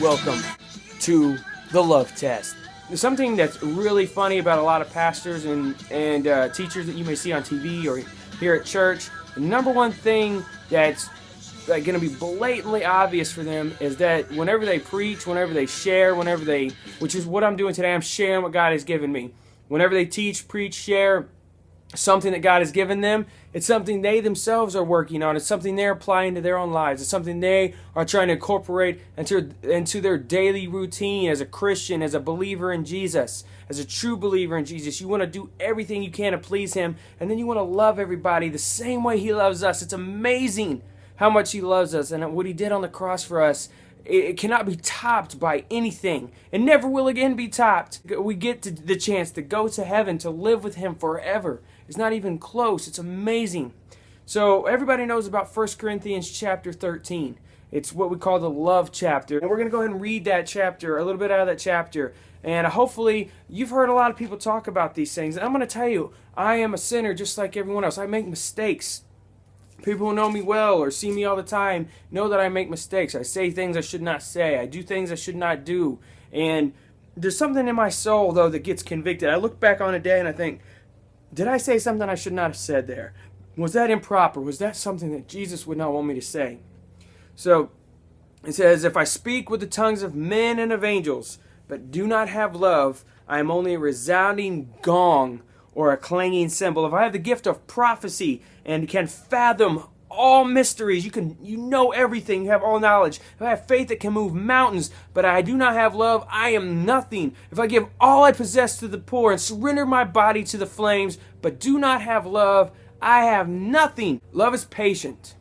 welcome to the love test. Something that's really funny about a lot of pastors and teachers that you may see on TV or here at church, the number one thing that's going to be blatantly obvious for them is that whenever they preach, whenever they share, which is what I'm doing today, I'm sharing what God has given me. Whenever they teach, preach, share something that God has given them, it's something they themselves are working on. It's something they're applying to their own lives. It's something they are trying to incorporate into their daily routine as a Christian, as a believer in Jesus, as a true believer in Jesus. You want to do everything you can to please Him, and then you want to love everybody the same way He loves us. It's amazing how much He loves us and what He did on the cross for us. It cannot be topped by anything. It never will again be topped. We get the chance to go to heaven, to live with Him forever. It's not even close. It's amazing. So everybody knows about 1 Corinthians chapter 13. It's what we call the love chapter. And we're going to go ahead and read that chapter, a little bit out of that chapter. And hopefully you've heard a lot of people talk about these things. And I'm going to tell you, I am a sinner just like everyone else. I make mistakes. People who know me well or see me all the time know that I make mistakes. I say things I should not say. I do things I should not do. And there's something in my soul, though, that gets convicted. I look back on a day and I think, did I say something I should not have said there? Was that improper? Was that something that Jesus would not want me to say? So it says, if I speak with the tongues of men and of angels, but do not have love, I am only a resounding gong or a clanging cymbal. If I have the gift of prophecy and can fathom all mysteries, you know everything, you have all knowledge. If I have faith that can move mountains, but I do not have love, I am nothing. If I give all I possess to the poor and surrender my body to the flames, but do not have love, I have nothing. Love is patient.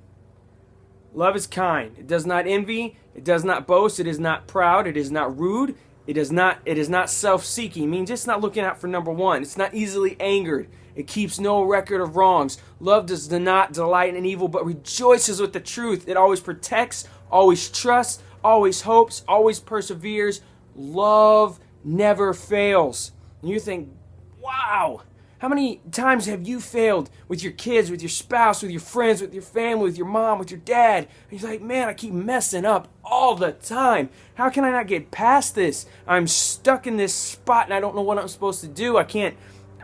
Love is kind. It does not envy. It does not boast. It is not proud. It is not rude. It is not self-seeking. It means it's not looking out for number one. It's not easily angered. It keeps no record of wrongs. Love does not delight in evil, but rejoices with the truth. It always protects, always trusts, always hopes, always perseveres. Love never fails. And you think, wow, how many times have you failed with your kids, with your spouse, with your friends, with your family, with your mom, with your dad? And you're like, man, I keep messing up all the time. How can I not get past this? I'm stuck in this spot and I don't know what I'm supposed to do.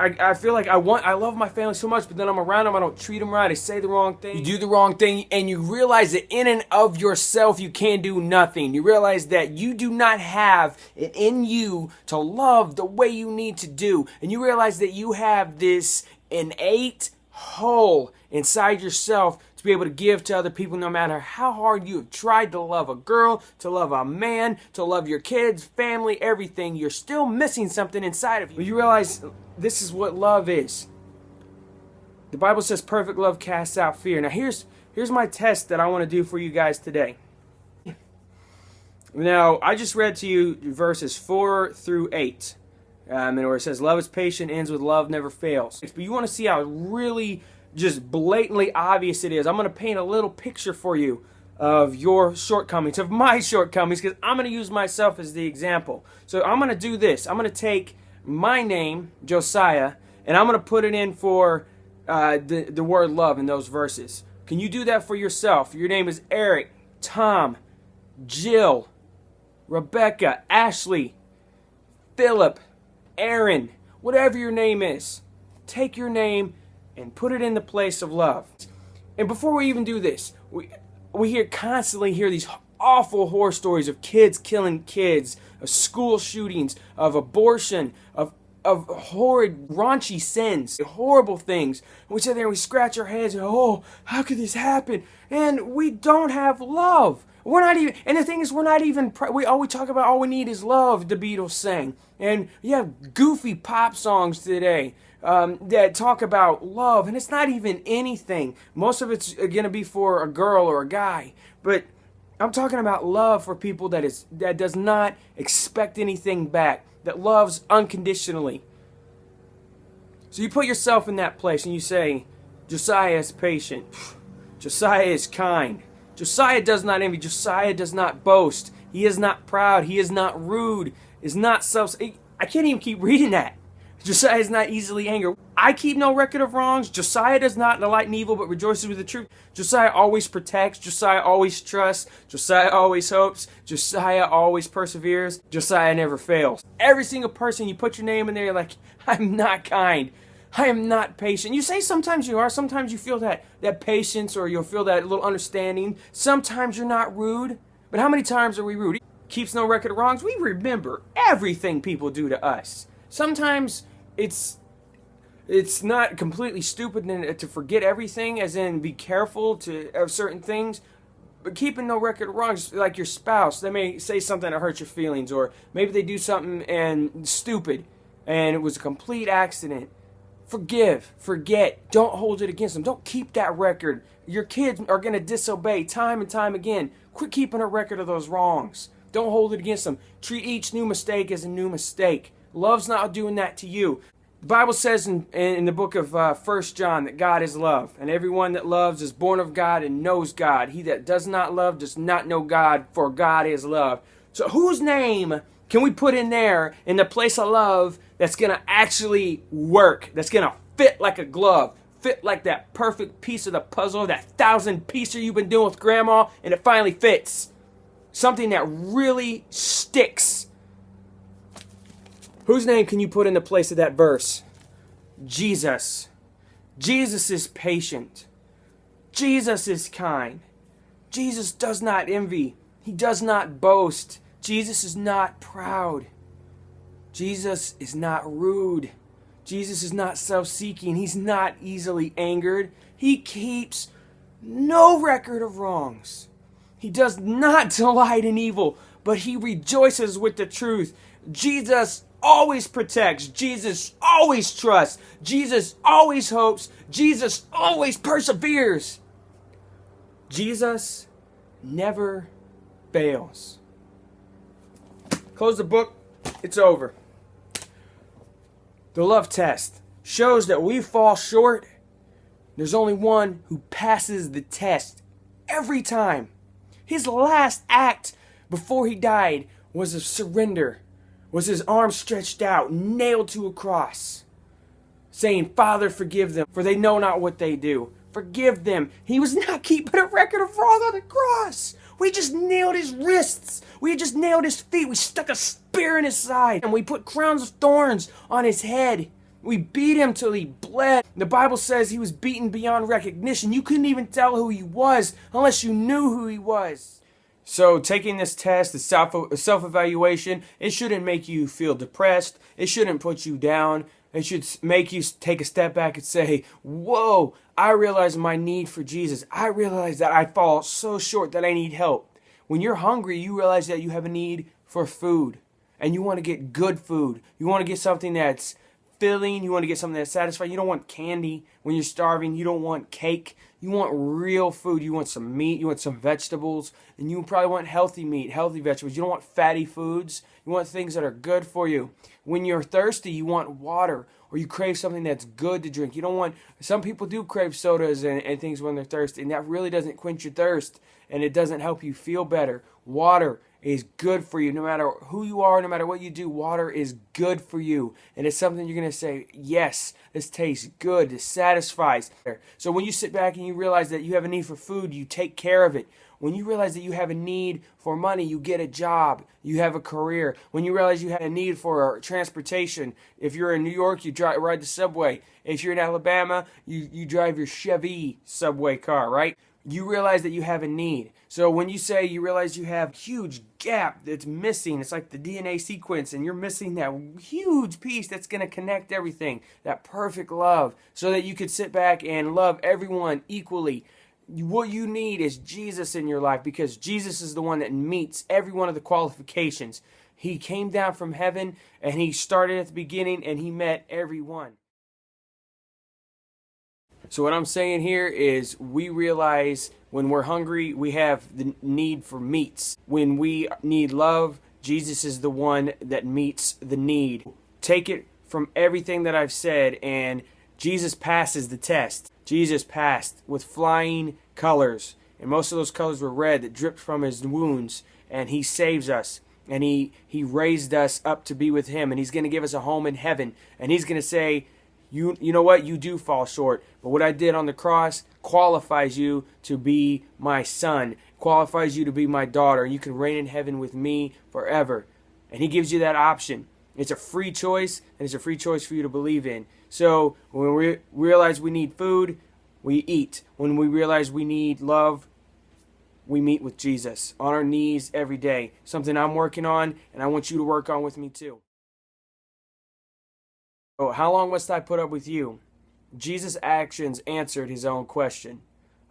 I feel like I love my family so much, but then I'm around them, I don't treat them right, I say the wrong thing. You do the wrong thing, and you realize that in and of yourself, you can do nothing. You realize that you do not have it in you to love the way you need to do. And you realize that you have this innate hole inside yourself to be able to give to other people no matter how hard you have tried to love a girl, to love a man, to love your kids, family, everything. You're still missing something inside of you. You realize this is what love is. The Bible says perfect love casts out fear. Now here's my test that I want to do for you guys today. Now, I just read to you verses 4 through 8. And where it says, love is patient, ends with love, never fails. But you want to see how really just blatantly obvious it is. I'm going to paint a little picture for you of your shortcomings, of my shortcomings, because I'm going to use myself as the example. So I'm going to do this. I'm going to take my name, Josiah, and I'm going to put it in for the word love in those verses. Can you do that for yourself? Your name is Eric, Tom, Jill, Rebecca, Ashley, Philip, Aaron, whatever your name is. Take your name and put it in the place of love. And before we even do this, we constantly hear these awful horror stories of kids killing kids, of school shootings, of abortion, of horrid, raunchy sins, horrible things. And we sit there and we scratch our heads and, oh, how could this happen? And we don't have love. We're not even, and the thing is, we're not even, we talk about all we need is love, the Beatles sang. And you have goofy pop songs today that talk about love, and it's not even anything. Most of it's going to be for a girl or a guy. But I'm talking about love for people that does not expect anything back, that loves unconditionally. So you put yourself in that place and you say, Josiah is patient. Josiah is kind. Josiah does not envy. Josiah does not boast. He is not proud. He is not rude. Is not I can't even keep reading that. Josiah is not easily angered. I keep no record of wrongs. Josiah does not delight in evil, but rejoices with the truth. Josiah always protects. Josiah always trusts. Josiah always hopes. Josiah always perseveres. Josiah never fails. Every single person, you put your name in there, you're like, I'm not kind. I am not patient. You say sometimes you are. Sometimes you feel that patience, or you'll feel that little understanding. Sometimes you're not rude. But how many times are we rude? Keeps no record of wrongs. We remember everything people do to us. Sometimes it's not completely stupid to forget everything, as in be careful of certain things, but keeping no record of wrongs, like your spouse, they may say something that hurts your feelings, or maybe they do something and stupid, and it was a complete accident. Forgive, forget, don't hold it against them. Don't keep that record. Your kids are going to disobey time and time again. Quit keeping a record of those wrongs. Don't hold it against them. Treat each new mistake as a new mistake. Love's not doing that to you. The Bible says in the book of 1 John that God is love, and everyone that loves is born of God and knows God. He that does not love does not know God, for God is love. So whose name can we put in there in the place of love that's going to actually work, that's going to fit like a glove, fit like that perfect piece of the puzzle, that 1,000-piecer you've been doing with Grandma, and it finally fits? Something that really sticks. Whose name can you put in the place of that verse? Jesus. Jesus is patient. Jesus is kind. Jesus does not envy. He does not boast. Jesus is not proud. Jesus is not rude. Jesus is not self-seeking. He's not easily angered. He keeps no record of wrongs. He does not delight in evil, but he rejoices with the truth. Jesus always protects. Jesus always trusts. Jesus always hopes. Jesus always perseveres. Jesus never fails. Close the book. It's over. The love test shows that we fall short. There's only one who passes the test every time. His last act before he died was of surrender. Was his arms stretched out, nailed to a cross, saying, Father, forgive them, for they know not what they do. Forgive them. He was not keeping a record of wrong on the cross. We just nailed his wrists. We just nailed his feet. We stuck a spear in his side, and we put crowns of thorns on his head. We beat him till he bled. The Bible says he was beaten beyond recognition. You couldn't even tell who he was unless you knew who he was. So taking this test, the self-evaluation, it shouldn't make you feel depressed. It shouldn't put you down. It should make you take a step back and say, whoa, I realize my need for Jesus. I realize that I fall so short that I need help. When you're hungry, you realize that you have a need for food. And you want to get good food. You want to get something that's filling. You want to get something that's satisfying. You don't want candy when you're starving. You don't want cake. You want real food. You want some meat. You want some vegetables. And you probably want healthy meat, healthy vegetables. You don't want fatty foods. You want things that are good for you. When you're thirsty, you want water, or you crave something that's good to drink. You don't want, some people do crave sodas and things when they're thirsty, and that really doesn't quench your thirst, and it doesn't help you feel better. Water is good for you. No matter who you are, no matter what you do, water is good for you. And it's something you're going to say, yes, this tastes good, this satisfies. So when you sit back and you realize that you have a need for food, you take care of it. When you realize that you have a need for money, you get a job, you have a career. When you realize you have a need for transportation, if you're in New York, you ride the subway. If you're in Alabama, you drive your Chevy subway car, right? You realize that you have a need. So when you say you realize you have a huge gap that's missing, it's like the DNA sequence, and you're missing that huge piece that's going to connect everything, that perfect love, so that you could sit back and love everyone equally. What you need is Jesus in your life, because Jesus is the one that meets every one of the qualifications. He came down from heaven, and he started at the beginning, and he met everyone. So what I'm saying here is we realize when we're hungry, we have the need for meats. When we need love, Jesus is the one that meets the need. Take it from everything that I've said, and Jesus passes the test. Jesus passed with flying colors, and most of those colors were red that dripped from his wounds, and he saves us, and he raised us up to be with him, and he's going to give us a home in heaven, and he's going to say, You know what? You do fall short. But what I did on the cross qualifies you to be my son, qualifies you to be my daughter. You can reign in heaven with me forever. And he gives you that option. It's a free choice, and it's a free choice for you to believe in. So when we realize we need food, we eat. When we realize we need love, we meet with Jesus on our knees every day. Something I'm working on, and I want you to work on with me too. Oh, how long must I put up with you? Jesus' actions answered his own question.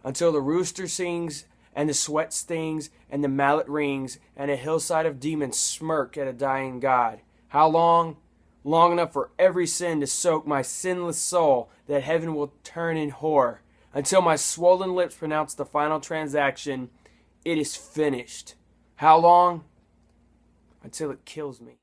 Until the rooster sings, and the sweat stings, and the mallet rings, and a hillside of demons smirk at a dying God. How long? Long enough for every sin to soak my sinless soul, that heaven will turn in horror. Until my swollen lips pronounce the final transaction, it is finished. How long? Until it kills me.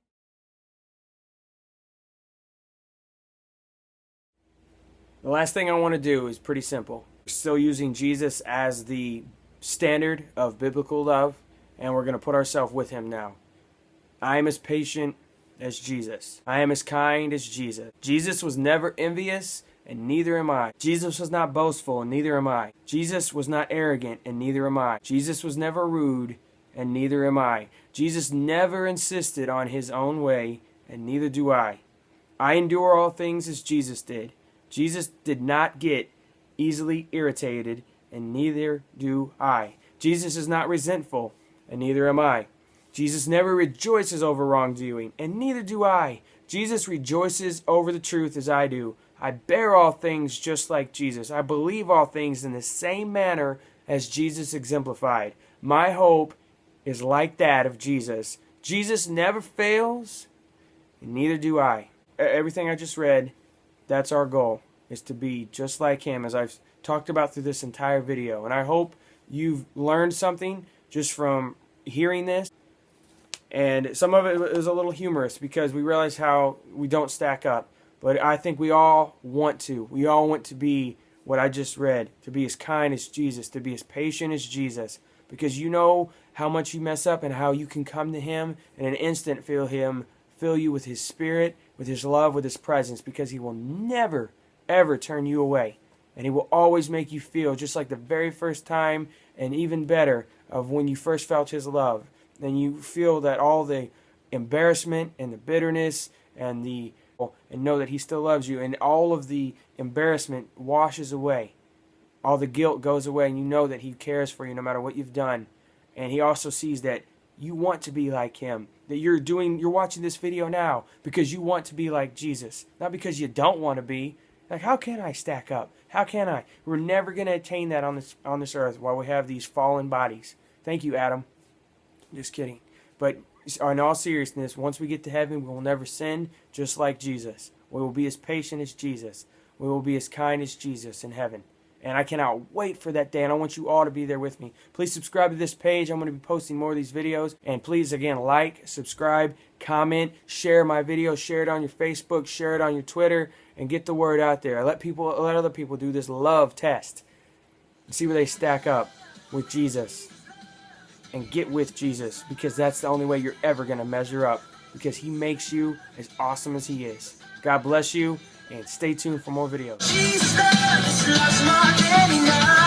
The last thing I want to do is pretty simple. We're still using Jesus as the standard of biblical love, and we're going to put ourselves with him now. I am as patient as Jesus. I am as kind as Jesus. Jesus was never envious, and neither am I. Jesus was not boastful, and neither am I. Jesus was not arrogant, and neither am I. Jesus was never rude, and neither am I. Jesus never insisted on his own way, and neither do I. I endure all things as Jesus did. Jesus did not get easily irritated, and neither do I. Jesus is not resentful, and neither am I. Jesus never rejoices over wrongdoing, and neither do I. Jesus rejoices over the truth as I do. I bear all things just like Jesus. I believe all things in the same manner as Jesus exemplified. My hope is like that of Jesus. Jesus never fails, and neither do I. Everything I just read, that's our goal, is to be just like him, as I've talked about through this entire video. And I hope you've learned something just from hearing this. And some of it is a little humorous because we realize how we don't stack up. But I think we all want to. We all want to be what I just read, to be as kind as Jesus, to be as patient as Jesus. Because you know how much you mess up and how you can come to him in an instant, feel him fill you with his spirit, with his love, with his presence, because he will never, ever turn you away. And he will always make you feel just like the very first time, and even better of when you first felt his love. Then you feel that all the embarrassment and the bitterness and know that he still loves you, and all of the embarrassment washes away. All the guilt goes away, and you know that he cares for you no matter what you've done. And he also sees that you want to be like him. That you're watching this video now because you want to be like Jesus, not because you don't want to be. Like, how can I stack up? How can I? We're never going to attain that on this earth while we have these fallen bodies. Thank you, Adam. Just kidding. But in all seriousness, once we get to heaven, we will never sin, just like Jesus. We will be as patient as Jesus. We will be as kind as Jesus in heaven. And I cannot wait for that day, and I want you all to be there with me. Please subscribe to this page. I'm going to be posting more of these videos. And please, again, like, subscribe, comment, share my videos, share it on your Facebook, share it on your Twitter, and get the word out there. Let other people do this love test and see where they stack up with Jesus. And get with Jesus, because that's the only way you're ever going to measure up, because he makes you as awesome as he is. God bless you, and stay tuned for more videos. Jesus loves more than enough.